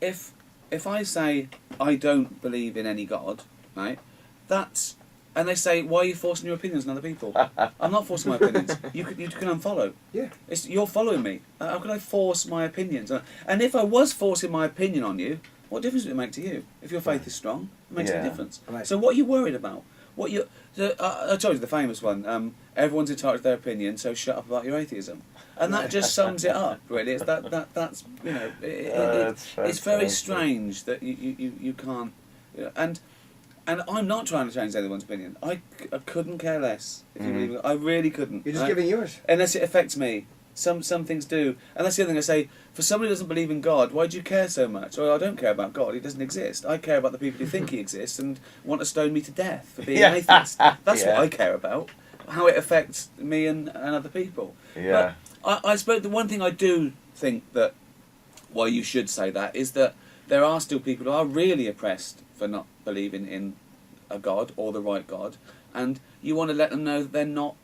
if I say I don't believe in any God, right? And they say, why are you forcing your opinions on other people? I'm not forcing my opinions. You can unfollow. Yeah. You're following me. How can I force my opinions? And if I was forcing my opinion on you, what difference would it make to you? If your faith is strong, it makes no difference. Right. So what are you worried about? I told you the famous one. Everyone's entitled to their opinion, so shut up about your atheism. And that just sums it up, really. It's that's you know, it's very strange that you can't, you know, and I'm not trying to change anyone's opinion. I couldn't care less if you believe it. I really couldn't. You're just giving yours. Unless it affects me. Some things do. And that's the other thing I say, for somebody who doesn't believe in God, why do you care so much? Well, I don't care about God, he doesn't exist. I care about the people who think he exists and want to stone me to death for being an atheist. That's what I care about. How it affects me and other people. Yeah. But I suppose the one thing I do think that why you should say that is that there are still people who are really oppressed for not believing in a God or the right God, and you want to let them know that they're not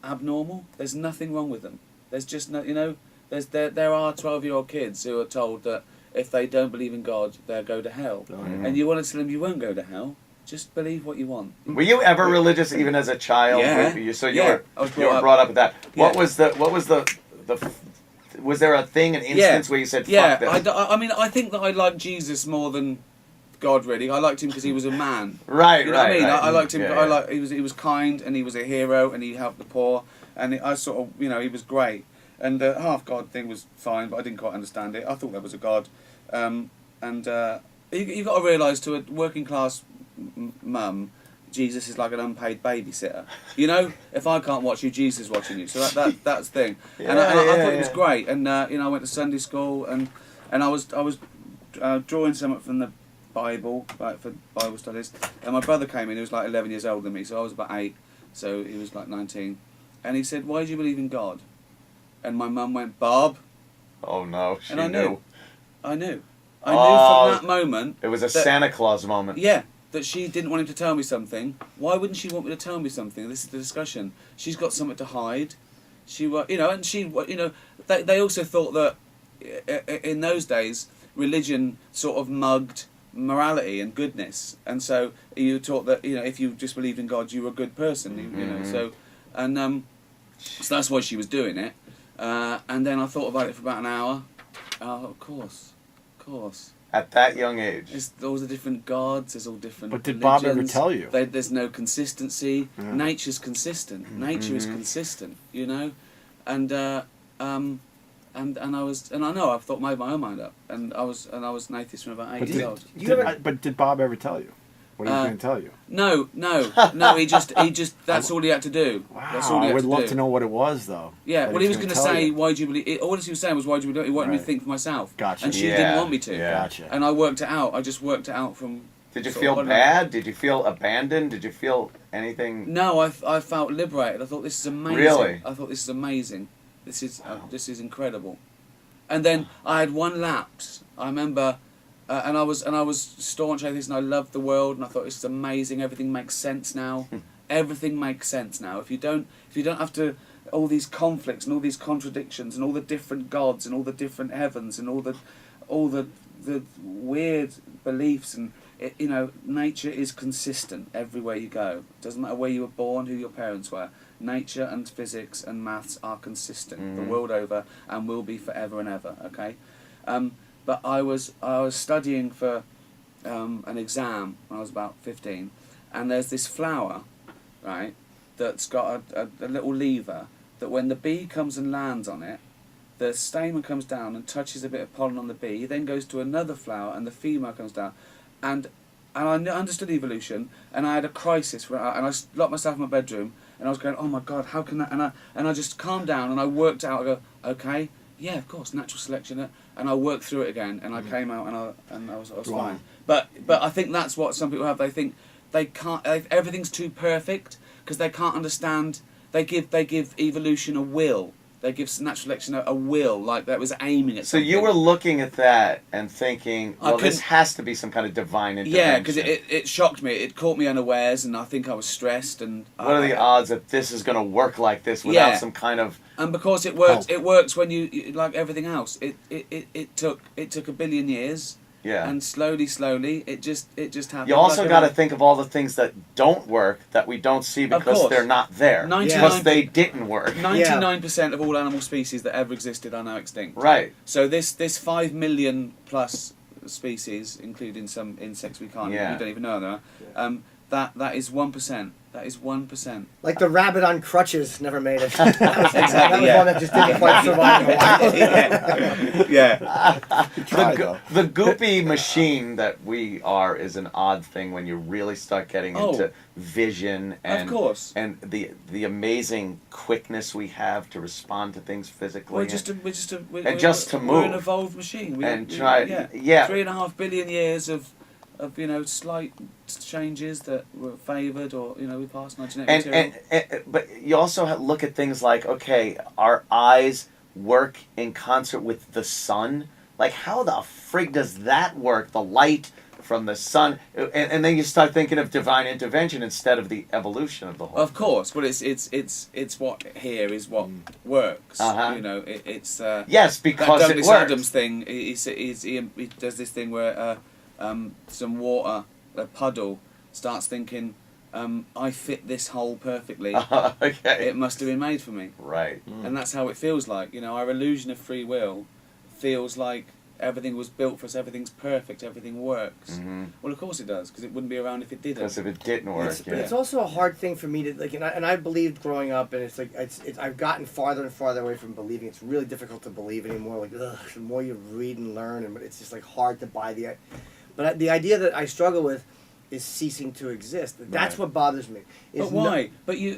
abnormal. There's nothing wrong with them. There's just no, you know, there are 12-year-old kids who are told that if they don't believe in God, they'll go to hell. And you want to tell them you won't go to hell. Just believe what you want. Were you ever religious even as a child? Yeah. You were brought up with that. Yeah. Was there an instance where you said, fuck this? I mean, I think that I liked Jesus more than God, really. I liked him because he was a man. Right, you know what I mean? Right. I liked him. Yeah. He was kind, and he was a hero, and he helped the poor, and I sort of, you know, he was great. And the half God thing was fine, but I didn't quite understand it. I thought there was a God, and you got to realise, to a working class mum, Jesus is like an unpaid babysitter. You know, if I can't watch you, Jesus is watching you. So that's the thing. I thought it was great. And you know, I went to Sunday school, and I was drawing something from the Bible, like for Bible studies, and my brother came in. He was like 11 years older than me, so I was about 8, so he was like 19, and he said, "Why do you believe in God?" And my mum went, "Bob." Oh no, she and I knew. I knew from that moment. It was a Santa Claus moment. Yeah, that she didn't want him to tell me something. Why wouldn't she want me to tell me something? This is the discussion. She's got something to hide. They also thought that in those days religion sort of mugged morality and goodness, and so you taught that, you know, if you just believed in God, you were a good person. You know, so that's why she was doing it. And then I thought about it for about an hour. Of course. At that young age. There's all the different gods, there's all different But did religions. Bob ever tell you? There's no consistency. Yeah. Nature's consistent. Nature is consistent, you know? And I thought made my own mind up. And I was an atheist from about 8 years old. But did Bob ever tell you what he was going to tell you? No. He just. That's all he had to do. Wow. That's all he had I would love do. to know what it was, though. Yeah. Well, he was going to say, "Why do you believe?" All he was saying was, "Why do you believe?" He wanted me to think for myself. Gotcha. And she didn't want me to. Yeah. Gotcha. And I worked it out. I just worked it out from. Did you feel bad? Did you feel abandoned? Did you feel anything? No, I felt liberated. I thought, this is amazing. Really? I thought, this is amazing. This is incredible. And then I had one lapse. I remember, and I was staunch atheist, and I loved the world, and I thought, this is amazing. Everything makes sense now. Everything makes sense now. If you don't have to, all these conflicts and all these contradictions and all the different gods and all the different heavens and all the weird beliefs, and you know, nature is consistent everywhere you go. It doesn't matter where you were born, who your parents were. Nature and physics and maths are consistent the world over and will be forever and ever. Okay, but I was studying for an exam when I was about 15, and there's this flower, right, that's got a little lever that when the bee comes and lands on it, the stamen comes down and touches a bit of pollen on the bee, then goes to another flower and the female comes down, and I understood evolution, and I had a crisis, and I locked myself in my bedroom, and I was going, oh my God, how can that? And I just calmed down, and I worked out. I go, okay, yeah, of course, natural selection, and I worked through it again, and I came out, and I was fine. But I think that's what some people have. They think they can't. Everything's too perfect because they can't understand. They give evolution a will. They give natural selection a will, like that was aiming at something. So you were looking at that and thinking, well, this has to be some kind of divine intervention. Yeah, because it shocked me. It caught me unawares, and I think I was stressed. And what are the odds that this is going to work like this without some kind of... And because it works, it works when you like everything else. It took 1 billion years. Yeah. And slowly, it just happens. You also got to think of all the things that don't work that we don't see because they're not there. Because they didn't work. 99% of all animal species that ever existed are now extinct. Right. So this 5 million plus species, including some insects we don't even know there, that is 1%. That is 1%. Like the rabbit on crutches never made it. That was one that just didn't quite survive in the wild. The goopy machine that we are is an odd thing when you really start getting into vision and and the amazing quickness we have to respond to things physically. We're to move. We're an evolved machine. 3.5 billion years of slight changes that were favoured, or we passed on genetic material. But you also look at things like, okay, our eyes work in concert with the sun. Like, how the frig does that work? The light from the sun, and then you start thinking of divine intervention instead of the evolution of the whole. Of course, but it's what here is what works. It's yes, because that Douglas it works. Adams thing. He does this thing where some water, a puddle, starts thinking, I fit this hole perfectly. Okay. It must have been made for me. Right. And that's how it feels like. Our illusion of free will feels like everything was built for us, everything's perfect, everything works. Mm-hmm. Well, of course it does, because it wouldn't be around if it didn't. Because if it didn't work, But it's also a hard thing for me to, like, and I believed growing up, and it's like, I've gotten farther and farther away from believing. It's really difficult to believe anymore. Like, the more you read and learn, and it's just like hard to buy the. But the idea that I struggle with is ceasing to exist. That's what bothers me. But why? But you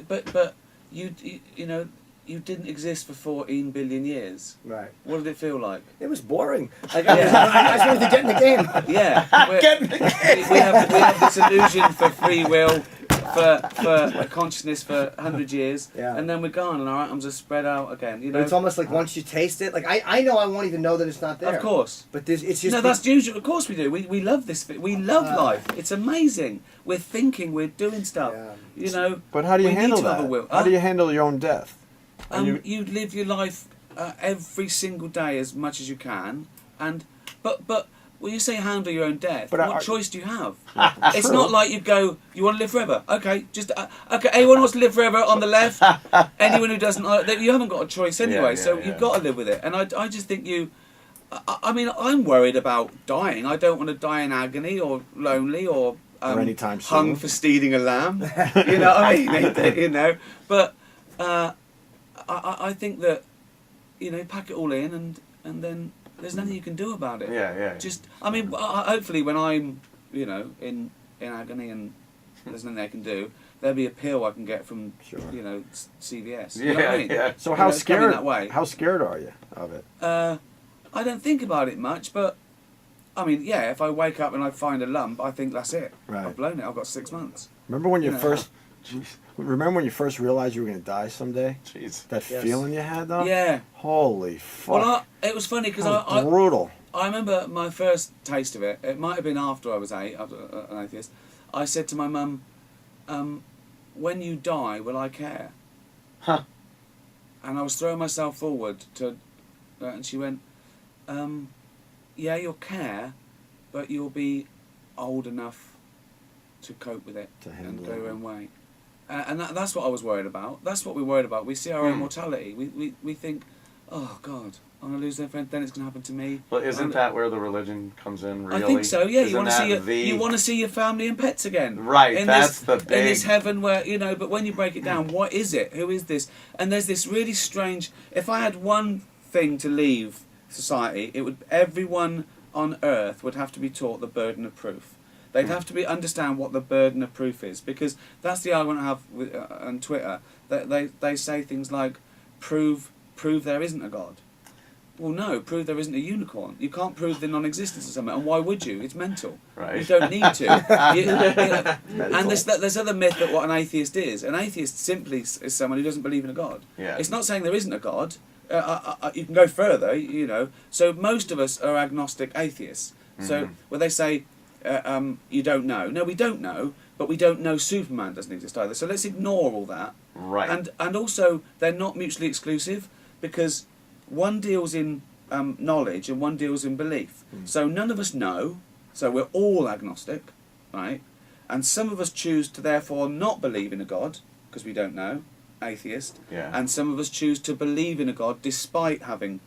didn't exist for 14 billion years. Right. What did it feel like? It was boring. Like, I just wanted to get in the game. Yeah. We have this illusion for free will, for consciousness for 100 years, and then we're gone, and our atoms are spread out again. But it's almost like once you taste it, like I know I won't even know that it's not there. Of course. But it's just that's usual. Of course we do. We love this. We love life. It's amazing. We're thinking. We're doing stuff. But how do you handle that? How do you handle your own death? You live your life every single day as much as you can, but when you say handle your own death, what choice do you have? It's not like you go, you want to live forever. Okay, anyone who wants to live forever on the left. Anyone who doesn't, you haven't got a choice anyway. So you've got to live with it. And I just think I'm worried about dying. I don't want to die in agony or lonely or anytime soon. hung for stealing a lamb. You know what I mean? But I think that pack it all in and then there's nothing you can do about it. Yeah. Hopefully when I'm in agony and there's nothing I can do, there'll be a pill I can get from CVS. You know what I mean? Yeah. So how scared? That way. How scared are you of it? I don't think about it much, but if I wake up and I find a lump, I think that's it. Right. I've blown it. I've got 6 months. Remember when you first realized you were going to die someday? Jeez. That feeling you had, though? Yeah. Holy fuck. Well, it was funny because brutal. I remember my first taste of it. It might have been after I was an atheist. I said to my mum, when you die, will I care? Huh. And I was throwing myself forward and she went, yeah, you'll care, but you'll be old enough to cope with it and go your own way. And that's what I was worried about. That's what we're worried about. We see our own mortality. We think, oh God, I'm going to lose their friend, then it's going to happen to me. Well, isn't that where the religion comes in, really? I think so, yeah. You want to see your family and pets again. Right, in that's this, the big... In this heaven where, but when you break it down, what is it? Who is this? And there's this really strange... If I had one thing to leave society, everyone on Earth would have to be taught the burden of proof. They'd have to understand what the burden of proof is, because that's the argument I have with, on Twitter. They say things like, prove there isn't a God. Well, no, prove there isn't a unicorn. You can't prove the non-existence of something, and why would you? It's mental. Right. You don't need to. And there's other myth that what an atheist is. An atheist simply is someone who doesn't believe in a God. Yeah. It's not saying there isn't a God. You can go further, So most of us are agnostic atheists. Mm-hmm. So when they say, you don't know. No, we don't know, but we don't know Superman doesn't exist either. So let's ignore all that. Right. And also, they're not mutually exclusive, because one deals in knowledge and one deals in belief. So none of us know. So we're all agnostic, right? And some of us choose to therefore not believe in a God because we don't know, atheist. Yeah. And some of us choose to believe in a God despite having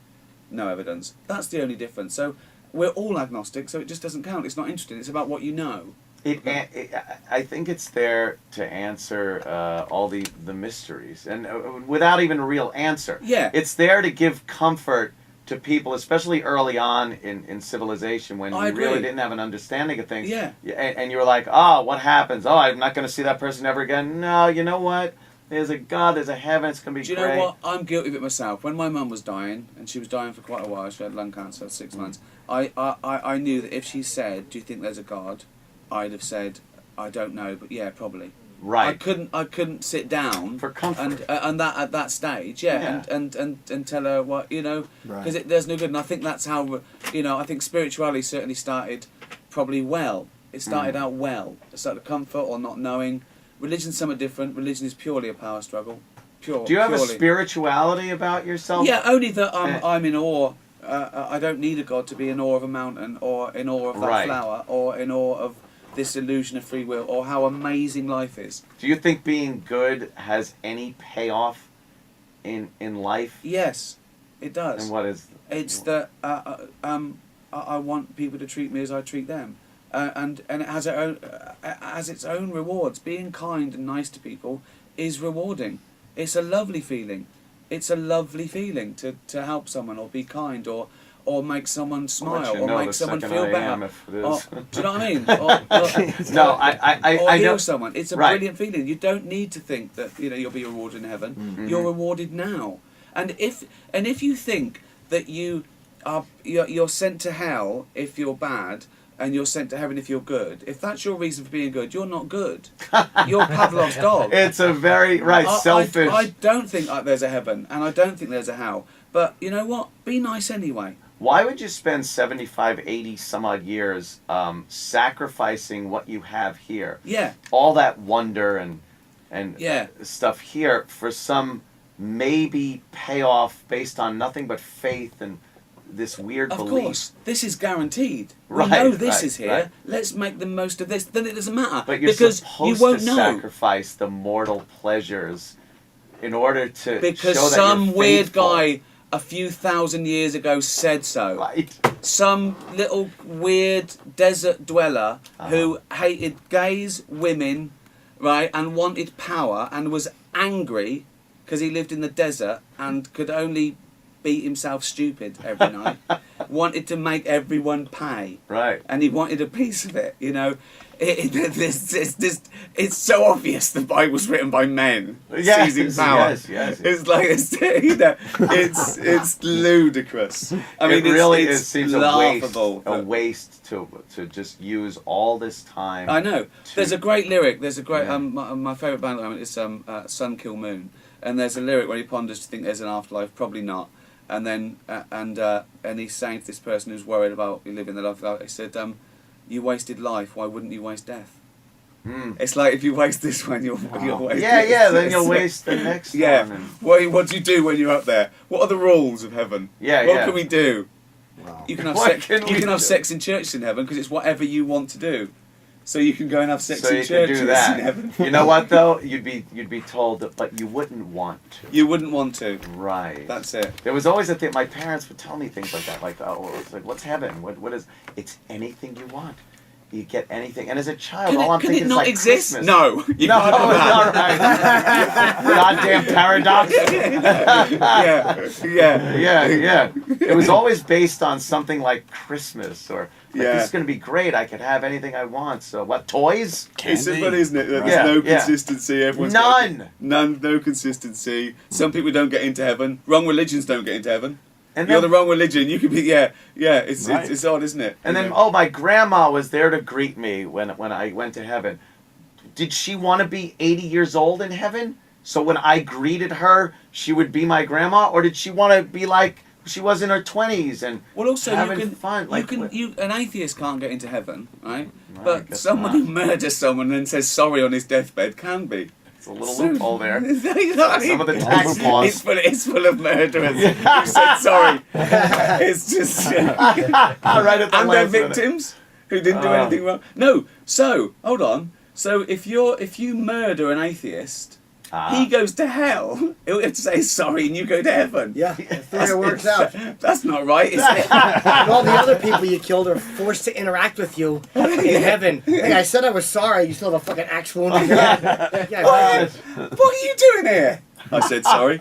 no evidence. That's the only difference. So we're all agnostic, so it just doesn't count. It's not interesting. It's about what you know. I think it's there to answer all the mysteries, and without even a real answer. Yeah. It's there to give comfort to people, especially early on in civilization when I you really agree. didn't have an understanding of things. Yeah. And you were like, oh, what happens? Oh, I'm not going to see that person ever again. No, you know what? There's a God, there's a heaven, it's going to be Do you great. know what? I'm guilty of it myself. When my mum was dying, and she was dying for quite a while, she had lung cancer, 6 months, I knew that if she said, do you think there's a God? I'd have said, I don't know, but yeah, probably. Right. I couldn't sit down For comfort. and that at that stage, yeah. And tell her what, you know, because Right. there's no good. And I think that's how, you know, I think spirituality certainly started probably well. It started out well. It started comfort or not knowing. Religion's somewhat different. Religion is purely a power struggle. Do you have a purely. spirituality about yourself? Yeah, only that I'm in awe. I don't need a God to be in awe of a mountain or in awe of that Right. flower or in awe of this illusion of free will or how amazing life is. Do you think being good has any payoff in life? Yes, it does. And what is? It's that I want people to treat me as I treat them, and it has its own rewards. Being kind and nice to people is rewarding. It's a lovely feeling. It's a lovely feeling to help someone or be kind or make someone smile or make someone feel better. Do you know what I mean? No, I or heal know. someone. It's a Right. brilliant feeling. You don't need to think that you'll be rewarded in heaven. Mm-hmm. You're rewarded now. And if you think that you're sent to hell if you're bad and you're sent to heaven if you're good, if that's your reason for being good, you're not good. You're Pavlov's dog. It's a very selfish. I don't think there's a heaven and I don't think there's a hell. But you know what? Be nice anyway. Why would you spend 75, 80 some odd years sacrificing what you have here? Yeah. All that wonder and Yeah. stuff here for some maybe payoff based on nothing but faith and this weird Of belief. course, this is guaranteed. Right, We know this right, is here. right. Let's make the most of this. Then it doesn't matter But you're because supposed you won't to know. sacrifice the mortal pleasures in order to Because show that some you're weird faithful. guy a few thousand years ago said so. Right. Some little weird desert dweller who hated gays, women, right, and wanted power and was angry because he lived in the desert and could only beat himself stupid every night, wanted to make everyone pay. Right. And he wanted a piece of it, you know. It's so obvious the Bible's written by men Yes, seizing power. yes. It's like it's ludicrous. I mean, it really it's seems laughable. a waste to just use all this time. I know. There's a great lyric. There's a great Yeah. my favourite band at the moment is Sun Kill Moon, and there's a lyric where he ponders to think there's an afterlife, probably not, and then and he's saying to this person who's worried about living the life, he said, "You wasted life. Why wouldn't you waste death?" It's like if you waste this one, you'll waste. Then you'll waste the next Yeah. one. And, What do you do when you're up there? What are the rules of heaven? Yeah, What yeah. can we do? Wow. You can have What sex. can You we can have do? sex in churches in heaven because it's whatever you want to do. So you can go and have sex so in you churches can do that. in heaven. You know what though? You'd be told that, but you wouldn't want to. You wouldn't want to. Right. That's it. There was always a thing. My parents would tell me things like that, like, "Oh, it's like, what's heaven? What is? It's anything you want. You get anything." And as a child, all I'm Can thinking it is not like exist? Christmas. No. You No, can't do it's that. not right. Goddamn paradox. Yeah. It was always based on something like Christmas or like, Yeah. this is going to be great. I could have anything I want. So what? Toys? It's so funny, isn't it? That Yeah, there's no yeah. consistency. Everyone's None. no consistency. Some people don't get into heaven. Wrong religions don't get into heaven. And You're then, the wrong religion. You could be It's Right. it's odd, isn't it? and You then know? my grandma was there to greet me when I went to heaven. Did she want to be 80 years old in heaven? So when I greeted her, she would be my grandma, or did she want to be like she was in her 20s and Well, also having you can fun? Like, an atheist can't get into heaven, right? I But guess someone not. who murders someone and then says sorry on his deathbed can be. It's a little loophole there. No, you know what I mean? Some of the tax laws. It's full of murderers who said sorry. It's just Right at the and their last minute. victims who didn't do anything wrong. No, so hold on. So if you murder an atheist, he goes to hell. He'll have to say sorry, and you go to heaven. Yeah, that's the way it works out. That's not right, is it? And all the other people you killed are forced to interact with you in heaven. Hey, I said I was sorry. You still have a fucking axe wound in your head. Yeah, What are you doing here? I said sorry.